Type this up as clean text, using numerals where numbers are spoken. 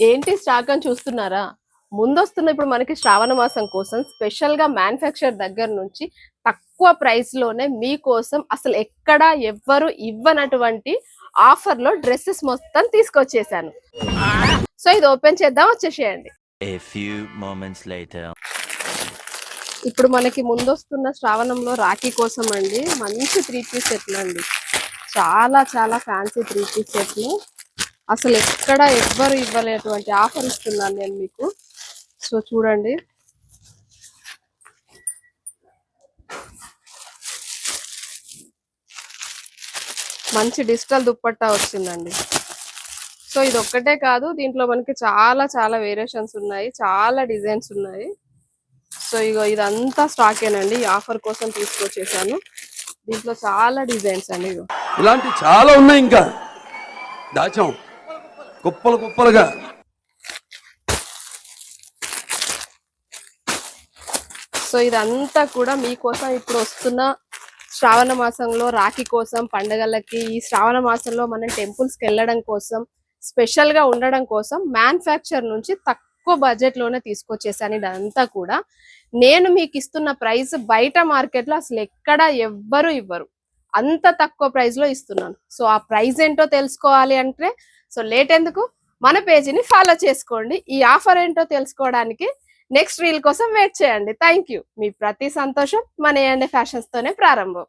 ఏంటి స్టాక్ అని చూస్తున్నారా? ముందొస్తున్న ఇప్పుడు మనకి శ్రావణ మాసం కోసం స్పెషల్ గా మ్యానుఫ్యాక్చర్ దగ్గర నుంచి తక్కువ ప్రైస్ లోనే మీకోసం అసలు ఎక్కడ ఎవ్వరు ఇవ్వనటువంటి ఆఫర్ లో డ్రెస్సెస్ మొత్తం తీసుకొచ్చేసాను. సో ఇది ఓపెన్ చేద్దాం, వచ్చేసేయండి. A few moments later. ఇప్పుడు మనకి ముందొస్తున్న శ్రావణంలో రాఖీ కోసం అండి మంచి 3 పీస్ సెట్లు అండి. చాలా చాలా ఫ్యాన్సీ 3 పీస్ సెట్లు. అసలు ఎక్కడ ఎవ్వరు ఇవ్వలేటువంటి ఆఫర్ ఇస్తున్నాను నేను మీకు. సో చూడండి, మంచి డిజిటల్ దుప్పట్టా వచ్చిందండి. సో ఇది ఒక్కటే కాదు, దీంట్లో మనకి చాలా చాలా వేరియేషన్స్ ఉన్నాయి, చాలా డిజైన్స్ ఉన్నాయి. సో ఇగో ఇదంతా స్టాకేనండి, ఈ ఆఫర్ కోసం తీసుకొచ్చేసాను. దీంట్లో చాలా డిజైన్స్ అండి. ఇగో ఇలాంటి చాలా ఉన్నాయి, ఇంకా దాచాం కుప్పలు కుప్పలుగా. సో ఇదంతా కూడా మీకోసం ఇప్పుడు వస్తున్న శ్రావణ మాసంలో రాఖీ కోసం, పండగలకి, ఈ శ్రావణ మాసంలో మనం టెంపుల్స్కి వెళ్ళడం కోసం, స్పెషల్ గా ఉండడం కోసం మ్యానుఫ్యాక్చర్ నుంచి తక్కువ బడ్జెట్ లోనే తీసుకొచ్చేసాను. ఇదంతా కూడా నేను మీకు ఇస్తున్న ప్రైస్ బయట మార్కెట్ లో అసలు ఎక్కడ ఎవ్వరు ఇవ్వరు, అంత తక్కువ ప్రైస్ లో ఇస్తున్నాను. సో ఆ ప్రైస్ ఏంటో తెలుసుకోవాలి అంటే సో లేట్ ఎందుకు, మన పేజీని ఫాలో చేసుకోండి. ఈ ఆఫర్ ఏంటో తెలుసుకోవడానికి నెక్స్ట్ రీల్ కోసం వెయిట్ చేయండి. Thank you. మీ ప్రతి సంతోషం మన A&A ఫ్యాషన్స్ తోనే ప్రారంభం.